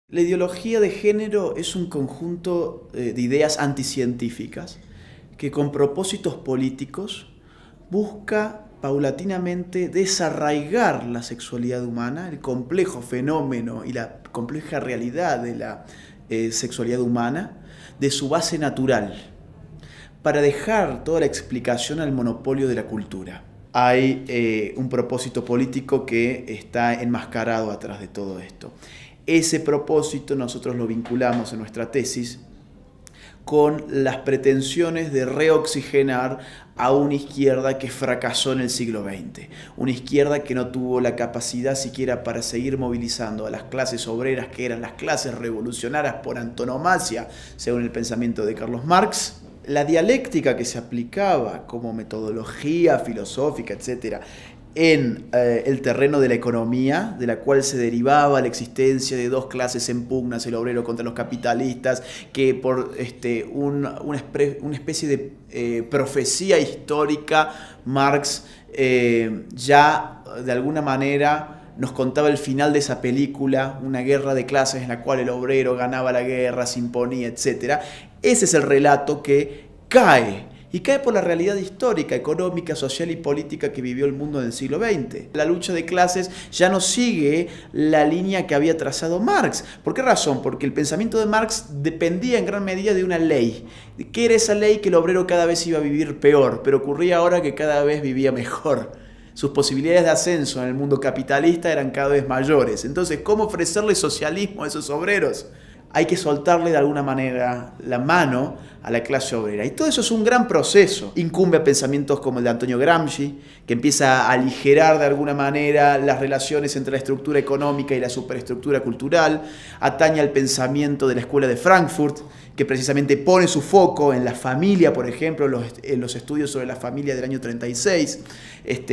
La ideología de género es un conjunto de ideas anticientíficas que con propósitos políticos busca paulatinamente desarraigar la sexualidad humana, el complejo fenómeno y la compleja realidad de la sexualidad humana, de su base natural, para dejar toda la explicación al monopolio de la cultura. Hay un propósito político que está enmascarado atrás de todo esto. Ese propósito nosotros lo vinculamos en nuestra tesis con las pretensiones de reoxigenar a una izquierda que fracasó en el siglo XX, una izquierda que no tuvo la capacidad siquiera para seguir movilizando a las clases obreras, que eran las clases revolucionarias por antonomasia, según el pensamiento de Carlos Marx. La dialéctica que se aplicaba como metodología filosófica, etc., en el terreno de la economía, de la cual se derivaba la existencia de dos clases en pugnas, el obrero contra los capitalistas, que por una especie de profecía histórica, Marx ya de alguna manera nos contaba el final de esa película, una guerra de clases en la cual el obrero ganaba la guerra, se imponía, etc. Ese es el relato que cae. Y cae por la realidad histórica, económica, social y política que vivió el mundo en el siglo XX. La lucha de clases ya no sigue la línea que había trazado Marx. ¿Por qué razón? Porque el pensamiento de Marx dependía en gran medida de una ley. ¿Qué era esa ley? Que el obrero cada vez iba a vivir peor, pero ocurría ahora que cada vez vivía mejor. Sus posibilidades de ascenso en el mundo capitalista eran cada vez mayores. Entonces, ¿cómo ofrecerle socialismo a esos obreros? Hay que soltarle de alguna manera la mano a la clase obrera. Y todo eso es un gran proceso. Incumbe a pensamientos como el de Antonio Gramsci, que empieza a aligerar de alguna manera las relaciones entre la estructura económica y la superestructura cultural. Atañe al pensamiento de la Escuela de Frankfurt, que precisamente pone su foco en la familia, por ejemplo, en los estudios sobre la familia del año 36,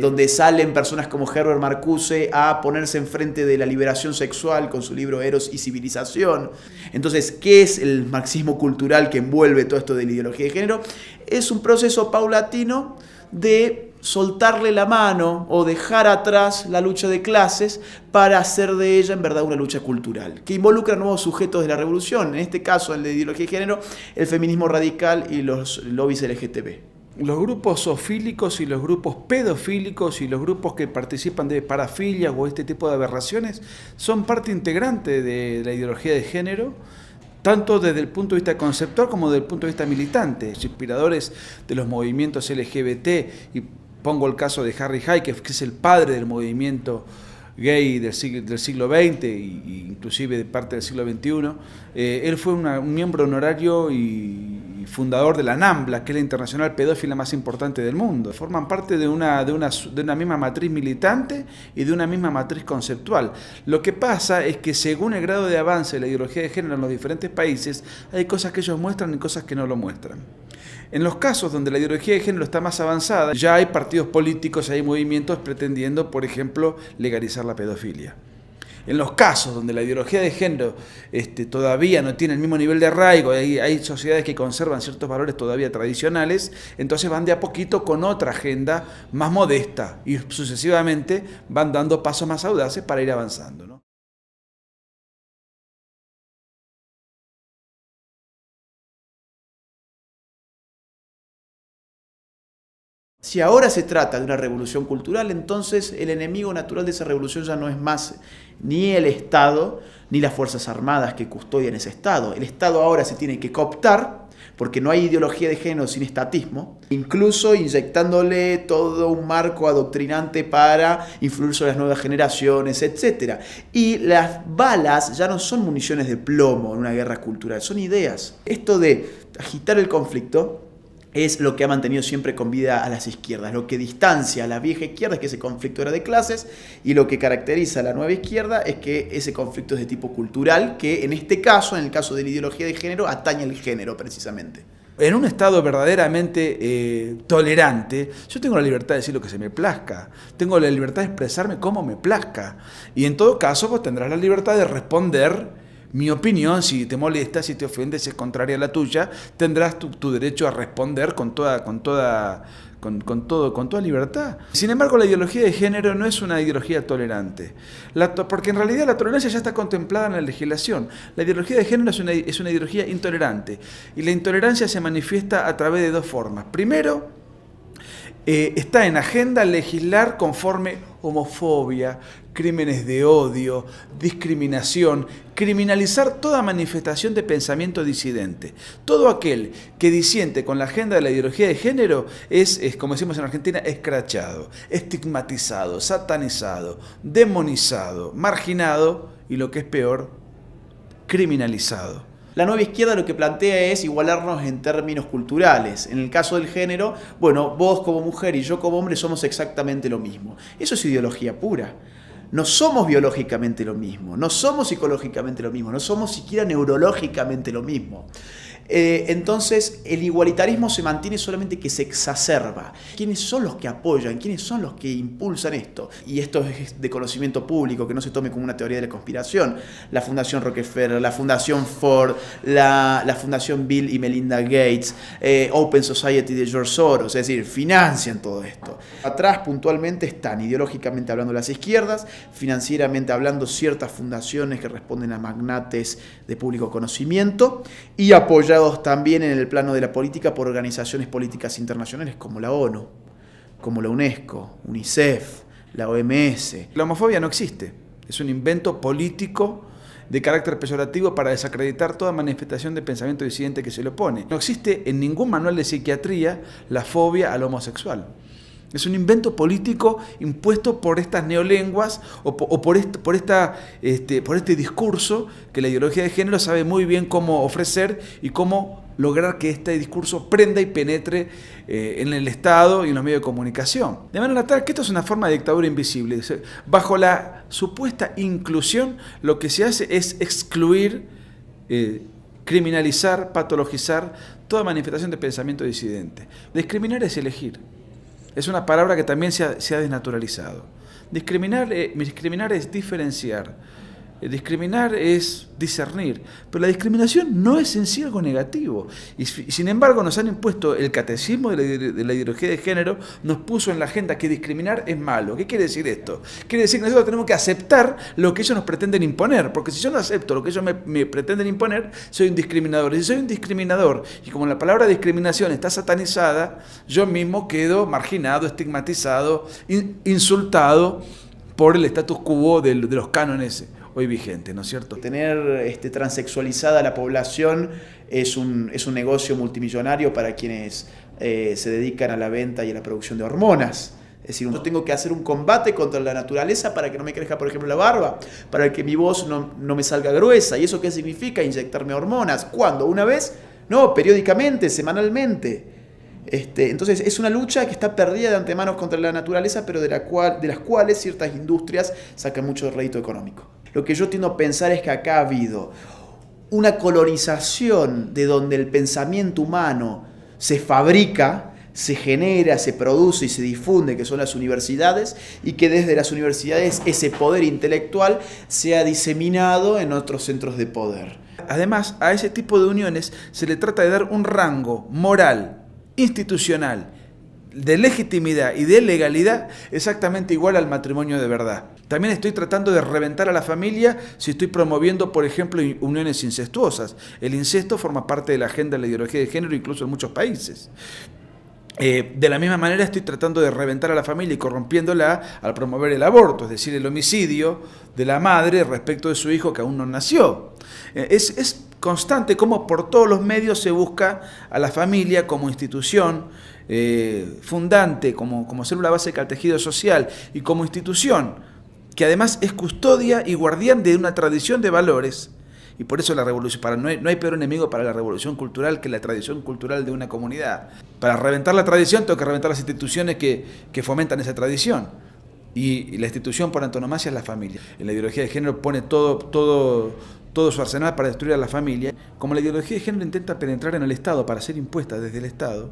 donde salen personas como Herbert Marcuse a ponerse enfrente de la liberación sexual con su libro Eros y Civilización. Entonces, ¿qué es el marxismo cultural que envuelve todo esto de la ideología de género? Es un proceso paulatino de soltarle la mano o dejar atrás la lucha de clases para hacer de ella en verdad una lucha cultural, que involucra nuevos sujetos de la revolución, en este caso el de ideología de género, el feminismo radical y los lobbies LGTB. Los grupos zoofílicos y los grupos pedofílicos y los grupos que participan de parafilias o este tipo de aberraciones son parte integrante de la ideología de género, tanto desde el punto de vista conceptual como desde el punto de vista militante. Inspiradores de los movimientos LGBT, y pongo el caso de Harry Heike, que es el padre del movimiento gay del siglo XX e inclusive de parte del siglo XXI. Él fue un miembro honorario y fundador de la NAMBLA, que es la internacional pedófila más importante del mundo. Forman parte de una misma matriz militante y de una misma matriz conceptual. Lo que pasa es que según el grado de avance de la ideología de género en los diferentes países, hay cosas que ellos muestran y cosas que no lo muestran. En los casos donde la ideología de género está más avanzada, ya hay partidos políticos, hay movimientos pretendiendo, por ejemplo, legalizar la pedofilia. En los casos donde la ideología de género todavía no tiene el mismo nivel de arraigo, hay sociedades que conservan ciertos valores todavía tradicionales, entonces van de a poquito con otra agenda más modesta y sucesivamente van dando pasos más audaces para ir avanzando, ¿no? Si ahora se trata de una revolución cultural, entonces el enemigo natural de esa revolución ya no es más ni el Estado ni las Fuerzas Armadas que custodian ese Estado. El Estado ahora se tiene que cooptar, porque no hay ideología de género sin estatismo, incluso inyectándole todo un marco adoctrinante para influir sobre las nuevas generaciones, etc. Y las balas ya no son municiones de plomo en una guerra cultural, son ideas. Esto de agitar el conflicto es lo que ha mantenido siempre con vida a las izquierdas. Lo que distancia a la vieja izquierda es que ese conflicto era de clases, y lo que caracteriza a la nueva izquierda es que ese conflicto es de tipo cultural, que en este caso, en el caso de la ideología de género, atañe al género precisamente. En un estado verdaderamente tolerante, yo tengo la libertad de decir lo que se me plazca, tengo la libertad de expresarme como me plazca, y en todo caso vos tendrás la libertad de responder mi opinión. Si te molesta, si te ofende, si es contraria a la tuya, tendrás tu derecho a responder con toda con toda libertad. Sin embargo, la ideología de género no es una ideología tolerante, porque en realidad la tolerancia ya está contemplada en la legislación. La ideología de género es una ideología intolerante, y la intolerancia se manifiesta a través de dos formas. Primero, está en agenda legislar conforme homofobia, crímenes de odio, discriminación, criminalizar toda manifestación de pensamiento disidente. Todo aquel que disiente con la agenda de la ideología de género es, como decimos en Argentina, escrachado, estigmatizado, satanizado, demonizado, marginado y, lo que es peor, criminalizado. La nueva izquierda lo que plantea es igualarnos en términos culturales. En el caso del género, bueno, vos como mujer y yo como hombre somos exactamente lo mismo. Eso es ideología pura. No somos biológicamente lo mismo, no somos psicológicamente lo mismo, no somos siquiera neurológicamente lo mismo. Entonces el igualitarismo se mantiene, solamente que se exacerba. ¿Quiénes son los que apoyan? ¿Quiénes son los que impulsan esto? Y esto es de conocimiento público, que no se tome como una teoría de la conspiración. La Fundación Rockefeller, la Fundación Ford, la Fundación Bill y Melinda Gates, Open Society de George Soros, es decir, financian todo esto. Atrás puntualmente están, ideológicamente hablando, las izquierdas, financieramente hablando, ciertas fundaciones que responden a magnates de público conocimiento, y apoyados también en el plano de la política por organizaciones políticas internacionales como la ONU, como la UNESCO, UNICEF, la OMS. La homofobia no existe, es un invento político de carácter peyorativo para desacreditar toda manifestación de pensamiento disidente que se le opone. No existe en ningún manual de psiquiatría la fobia al homosexual. Es un invento político impuesto por estas neolenguas o por este discurso que la ideología de género sabe muy bien cómo ofrecer y cómo lograr que este discurso prenda y penetre en el Estado y en los medios de comunicación. De manera tal que esto es una forma de dictadura invisible. Bajo la supuesta inclusión, lo que se hace es excluir, criminalizar, patologizar toda manifestación de pensamiento disidente. Discriminar es elegir. Es una palabra que también se ha desnaturalizado. Discriminar es diferenciar. Discriminar es discernir, pero la discriminación no es en sí algo negativo. Y sin embargo nos han impuesto el catecismo de la ideología de género, nos puso en la agenda que discriminar es malo. ¿Qué quiere decir esto? Quiere decir que nosotros tenemos que aceptar lo que ellos nos pretenden imponer, porque si yo no acepto lo que ellos me pretenden imponer, soy un discriminador. Y si soy un discriminador, y como la palabra discriminación está satanizada, yo mismo quedo marginado, estigmatizado, insultado por el status quo de los cánones hoy vigente, ¿no es cierto? Tener transexualizada la población es un negocio multimillonario para quienes se dedican a la venta y a la producción de hormonas. Es decir, yo tengo que hacer un combate contra la naturaleza para que no me crezca, por ejemplo, la barba, para que mi voz no me salga gruesa. ¿Y eso qué significa? Inyectarme hormonas. ¿Cuándo? ¿Una vez? No, periódicamente, semanalmente. Entonces es una lucha que está perdida de antemano contra la naturaleza, pero de las cuales ciertas industrias sacan mucho rédito económico. Lo que yo tiendo a pensar es que acá ha habido una colonización de donde el pensamiento humano se fabrica, se genera, se produce y se difunde, que son las universidades, y que desde las universidades ese poder intelectual se ha diseminado en otros centros de poder. Además, a ese tipo de uniones se le trata de dar un rango moral, institucional, de legitimidad y de legalidad exactamente igual al matrimonio de verdad. También estoy tratando de reventar a la familia si estoy promoviendo, por ejemplo, uniones incestuosas. El incesto forma parte de la agenda de la ideología de género, incluso en muchos países. De la misma manera estoy tratando de reventar a la familia y corrompiéndola al promover el aborto, es decir, el homicidio de la madre respecto de su hijo que aún no nació. Es constante cómo por todos los medios se busca a la familia como institución fundante, como célula básica del tejido social y como institución que además es custodia y guardián de una tradición de valores. Y por eso la revolución, no hay peor enemigo para la revolución cultural que la tradición cultural de una comunidad. Para reventar la tradición tengo que reventar las instituciones que fomentan esa tradición. Y la institución por antonomasia es la familia. En la ideología de género pone todo su arsenal para destruir a la familia. Como la ideología de género intenta penetrar en el Estado para ser impuesta desde el Estado,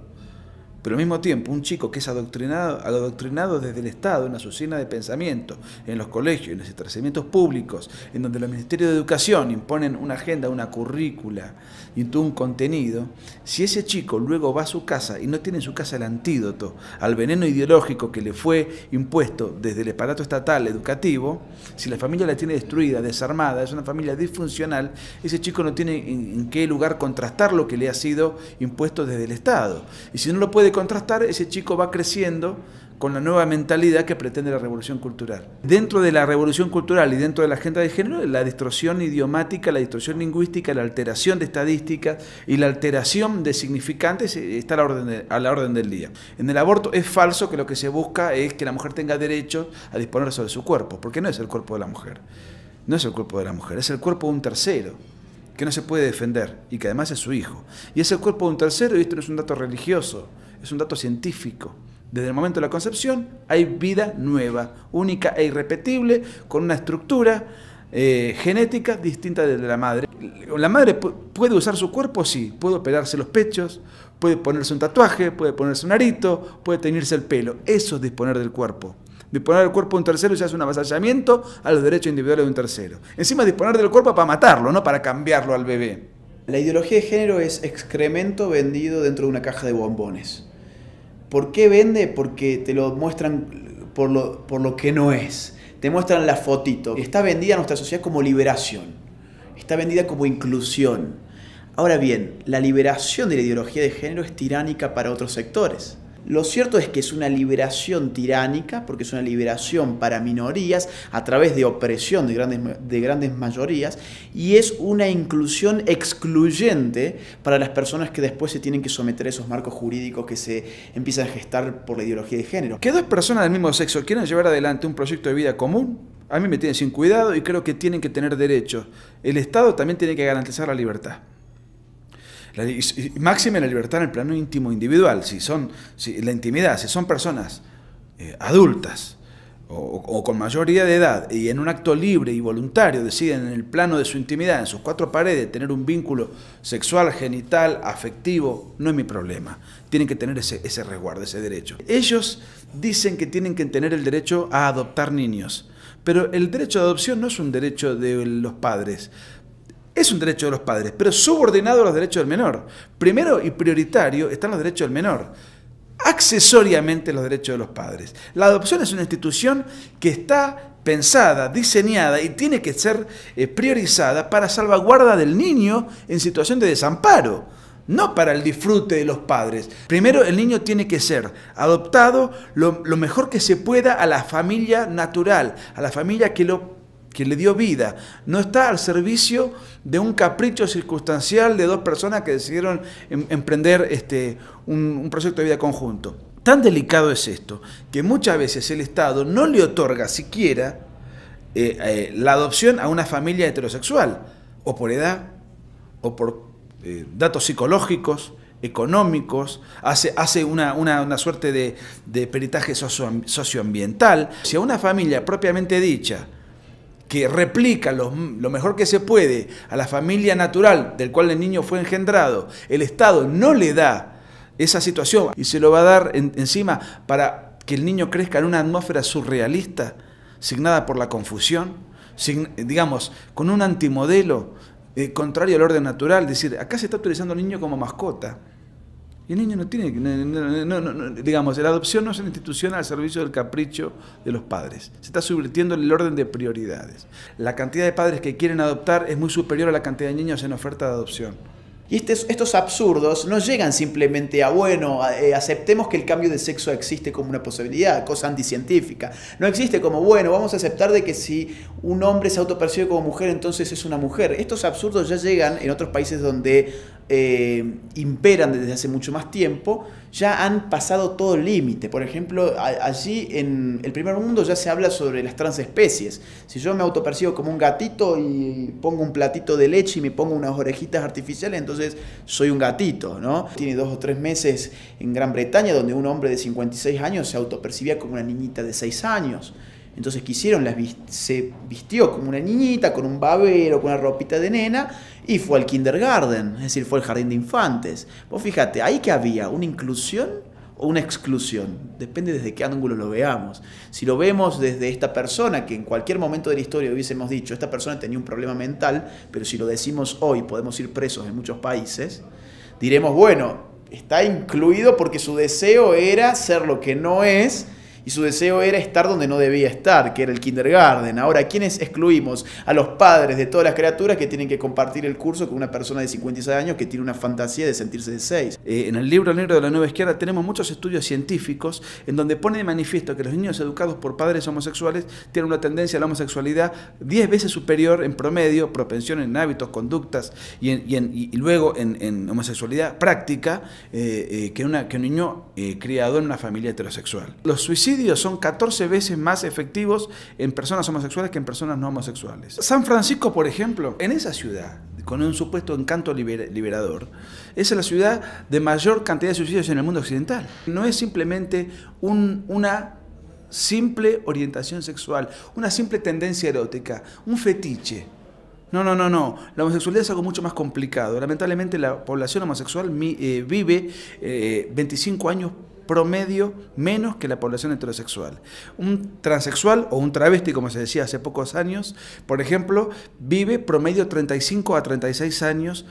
Pero al mismo tiempo, un chico que es adoctrinado desde el Estado, en una oficina de pensamiento, en los colegios, en los establecimientos públicos, en donde los ministerios de educación imponen una agenda, una currícula y todo un contenido, si ese chico luego va a su casa y no tiene en su casa el antídoto al veneno ideológico que le fue impuesto desde el aparato estatal educativo, si la familia la tiene destruida, desarmada, es una familia disfuncional, ese chico no tiene en qué lugar contrastar lo que le ha sido impuesto desde el Estado. Y si no lo puede contrastar, ese chico va creciendo con la nueva mentalidad que pretende la revolución cultural. Dentro de la revolución cultural y dentro de la agenda de género, la distorsión idiomática, la distorsión lingüística, la alteración de estadísticas y la alteración de significantes está a la orden del día. En el aborto es falso que lo que se busca es que la mujer tenga derecho a disponer sobre su cuerpo, porque no es el cuerpo de la mujer. No es el cuerpo de la mujer, es el cuerpo de un tercero, que no se puede defender y que además es su hijo. Y es el cuerpo de un tercero, y esto no es un dato religioso, es un dato científico. Desde el momento de la concepción hay vida nueva, única e irrepetible, con una estructura genética distinta de la madre. ¿La madre puede usar su cuerpo? Sí. Puede operarse los pechos, puede ponerse un tatuaje, puede ponerse un arito, puede teñirse el pelo. Eso es disponer del cuerpo. Disponer del cuerpo de un tercero ya es un avasallamiento a los derechos individuales de un tercero. Encima disponer del cuerpo para matarlo, no para cambiarlo al bebé. La ideología de género es excremento vendido dentro de una caja de bombones. ¿Por qué vende? Porque te lo muestran por lo que no es. Te muestran la fotito. Está vendida en nuestra sociedad como liberación. Está vendida como inclusión. Ahora bien, la liberación de la ideología de género es tiránica para otros sectores. Lo cierto es que es una liberación tiránica, porque es una liberación para minorías a través de opresión de grandes mayorías, y es una inclusión excluyente para las personas que después se tienen que someter a esos marcos jurídicos que se empiezan a gestar por la ideología de género. Que dos personas del mismo sexo quieran llevar adelante un proyecto de vida común, a mí me tiene sin cuidado y creo que tienen que tener derechos. El Estado también tiene que garantizar la libertad. Máxima la libertad en el plano íntimo individual, la intimidad, si son personas adultas o con mayoría de edad y en un acto libre y voluntario deciden en el plano de su intimidad, en sus cuatro paredes, tener un vínculo sexual, genital, afectivo, no es mi problema. Tienen que tener ese resguardo, ese derecho. Ellos dicen que tienen que tener el derecho a adoptar niños, pero el derecho de adopción no es un derecho de los padres. Es un derecho de los padres, pero subordinado a los derechos del menor. Primero y prioritario están los derechos del menor. Accesoriamente los derechos de los padres. La adopción es una institución que está pensada, diseñada y tiene que ser priorizada para salvaguarda del niño en situación de desamparo, no para el disfrute de los padres. Primero, el niño tiene que ser adoptado lo mejor que se pueda a la familia natural, a la familia que le dio vida. No está al servicio de un capricho circunstancial de dos personas que decidieron emprender un proyecto de vida conjunto. Tan delicado es esto, que muchas veces el Estado no le otorga siquiera la adopción a una familia heterosexual, o por edad, o por datos psicológicos, económicos, hace una suerte de peritaje socioambiental. Si a una familia propiamente dicha, que replica lo mejor que se puede a la familia natural del cual el niño fue engendrado, el Estado no le da esa situación y se lo va a dar encima para que el niño crezca en una atmósfera surrealista, signada por la confusión, digamos, con un antimodelo contrario al orden natural, es decir, acá se está utilizando al niño como mascota. Y el niño no tiene, digamos, la adopción no es una institución al servicio del capricho de los padres. Se está subvirtiendo el orden de prioridades. La cantidad de padres que quieren adoptar es muy superior a la cantidad de niños en oferta de adopción. Y estos absurdos no llegan simplemente a, bueno, aceptemos que el cambio de sexo existe como una posibilidad, cosa anticientífica. No existe como, bueno, vamos a aceptar de que si un hombre se autopercibe como mujer, entonces es una mujer. Estos absurdos ya llegan en otros países donde imperan desde hace mucho más tiempo, ya han pasado todo el límite. Por ejemplo, allí en el primer mundo ya se habla sobre las transespecies. Si yo me autopercibo como un gatito y pongo un platito de leche y me pongo unas orejitas artificiales, entonces soy un gatito, ¿no? Tiene 2 o 3 meses en Gran Bretaña donde un hombre de 56 años se autopercibía como una niñita de 6 años. Entonces, ¿qué hicieron? Se vistió como una niñita, con un babero, con una ropita de nena, y fue al kindergarten, es decir, fue al jardín de infantes. Vos fíjate, ahí que había una inclusión o una exclusión. Depende desde qué ángulo lo veamos. Si lo vemos desde esta persona, que en cualquier momento de la historia hubiésemos dicho, esta persona tenía un problema mental, pero si lo decimos hoy podemos ir presos en muchos países, diremos, bueno, está incluido porque su deseo era ser lo que no es, y su deseo era estar donde no debía estar, que era el kindergarten. Ahora, ¿a quiénes excluimos? A los padres de todas las criaturas que tienen que compartir el curso con una persona de 56 años que tiene una fantasía de sentirse de 6. En el libro negro de la Nueva Izquierda tenemos muchos estudios científicos en donde pone de manifiesto que los niños educados por padres homosexuales tienen una tendencia a la homosexualidad 10 veces superior en promedio, propensión en hábitos, conductas y luego en homosexualidad práctica que un niño criado en una familia heterosexual. Los suicidios son 14 veces más efectivos en personas homosexuales que en personas no homosexuales. San Francisco, por ejemplo, en esa ciudad, con un supuesto encanto liberador, es la ciudad de mayor cantidad de suicidios en el mundo occidental. No es simplemente una simple orientación sexual, una simple tendencia erótica, un fetiche. No. La homosexualidad es algo mucho más complicado. Lamentablemente la población homosexual vive 25 años promedio menos que la población heterosexual. Un transexual o un travesti, como se decía hace pocos años, por ejemplo, vive promedio 35 a 36 años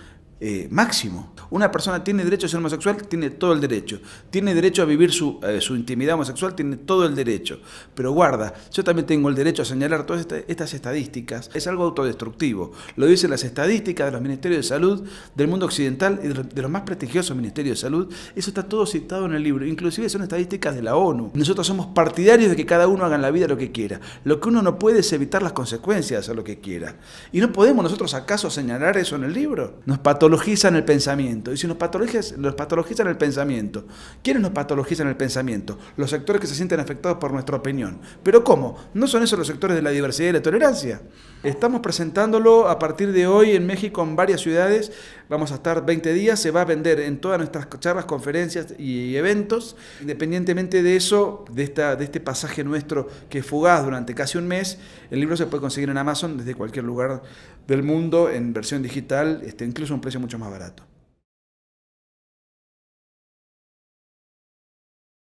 máximo. Una persona tiene derecho a ser homosexual, tiene todo el derecho. Tiene derecho a vivir su intimidad homosexual, tiene todo el derecho. Pero guarda, yo también tengo el derecho a señalar todas estas estadísticas. Es algo autodestructivo. Lo dicen las estadísticas de los ministerios de salud del mundo occidental y de los más prestigiosos ministerios de salud. Eso está todo citado en el libro. Inclusive son estadísticas de la ONU. Nosotros somos partidarios de que cada uno haga en la vida lo que quiera. Lo que uno no puede es evitar las consecuencias de hacer lo que quiera. ¿Y no podemos nosotros acaso señalar eso en el libro? Nos patologizan el pensamiento. Y si nos patologizan el pensamiento, ¿quiénes nos patologizan el pensamiento? Los sectores que se sienten afectados por nuestra opinión. ¿Pero cómo? ¿No son esos los sectores de la diversidad y la tolerancia? Estamos presentándolo a partir de hoy en México en varias ciudades. Vamos a estar 20 días. Se va a vender en todas nuestras charlas, conferencias y eventos. Independientemente de eso, de este pasaje nuestro que es fugaz durante casi un mes, el libro se puede conseguir en Amazon desde cualquier lugar del mundo en versión digital, incluso a un precio mucho más barato.